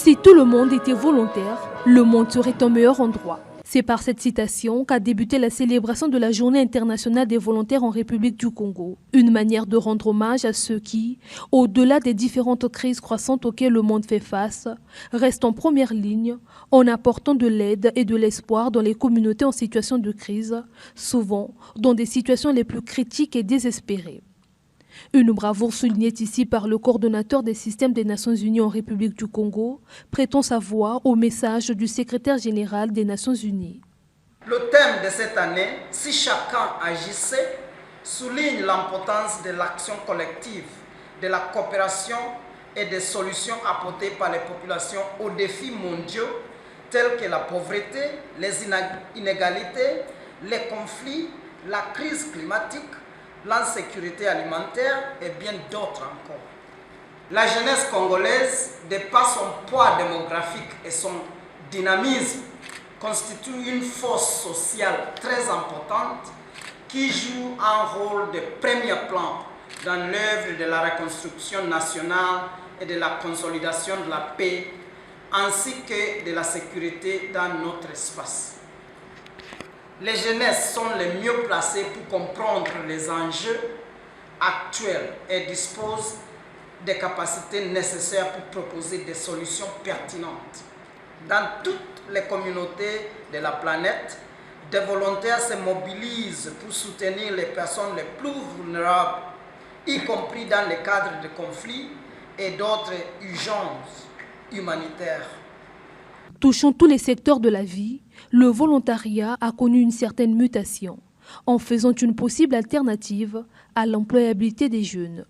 Si tout le monde était volontaire, le monde serait un meilleur endroit. C'est par cette citation qu'a débuté la célébration de la Journée internationale des volontaires en République du Congo. Une manière de rendre hommage à ceux qui, au-delà des différentes crises croissantes auxquelles le monde fait face, restent en première ligne en apportant de l'aide et de l'espoir dans les communautés en situation de crise, souvent dans des situations les plus critiques et désespérées. Une bravoure soulignée ici par le coordonnateur des systèmes des Nations Unies en République du Congo prêtant sa voix au message du secrétaire général des Nations Unies. Le thème de cette année, « Si chacun agissait », souligne l'importance de l'action collective, de la coopération et des solutions apportées par les populations aux défis mondiaux tels que la pauvreté, les inégalités, les conflits, la crise climatique, l'insécurité alimentaire et bien d'autres encore. La jeunesse congolaise, de par son poids démographique et son dynamisme, constitue une force sociale très importante qui joue un rôle de premier plan dans l'œuvre de la reconstruction nationale et de la consolidation de la paix, ainsi que de la sécurité dans notre espace. Les jeunesses sont les mieux placées pour comprendre les enjeux actuels et disposent des capacités nécessaires pour proposer des solutions pertinentes. Dans toutes les communautés de la planète, des volontaires se mobilisent pour soutenir les personnes les plus vulnérables, y compris dans le cadre de conflits et d'autres urgences humanitaires. Touchant tous les secteurs de la vie, le volontariat a connu une certaine mutation, en faisant une possible alternative à l'employabilité des jeunes.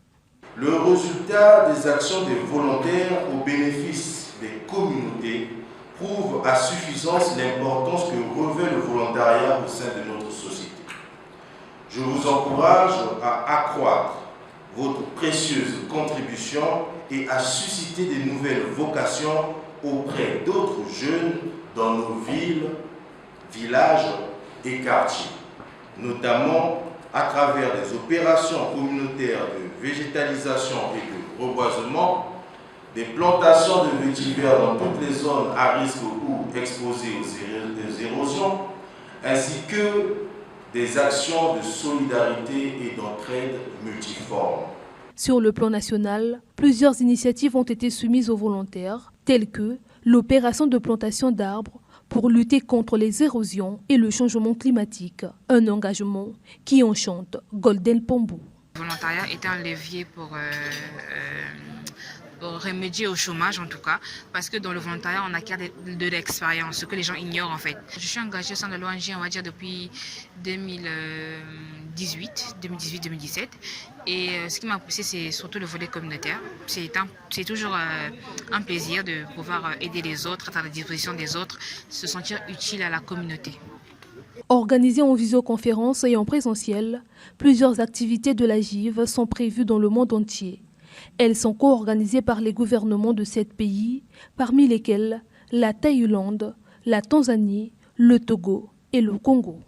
Le résultat des actions des volontaires au bénéfice des communautés prouve à suffisance l'importance que revêt le volontariat au sein de notre société. Je vous encourage à accroître votre précieuse contribution et à susciter de nouvelles vocations auprès d'autres jeunes dans nos villes, villages et quartiers, notamment à travers des opérations communautaires de végétalisation et de reboisement, des plantations de vétivers dans toutes les zones à risque ou exposées aux érosions, ainsi que des actions de solidarité et d'entraide multiformes. Sur le plan national, plusieurs initiatives ont été soumises aux volontaires, telles que l'opération de plantation d'arbres pour lutter contre les érosions et le changement climatique, un engagement qui enchante Golden Pombo. Le volontariat est un levier pour remédier au chômage en tout cas, parce que dans le volontariat on acquiert de l'expérience, ce que les gens ignorent en fait. Je suis engagée au sein de l'ONG, on va dire depuis 2018-2017 et ce qui m'a poussée c'est surtout le volet communautaire. C'est toujours un plaisir de pouvoir aider les autres, être à la disposition des autres, se sentir utile à la communauté. Organisées en visioconférence et en présentiel, plusieurs activités de la GIV sont prévues dans le monde entier. Elles sont co-organisées par les gouvernements de 7 pays, parmi lesquels la Thaïlande, la Tanzanie, le Togo et le Congo.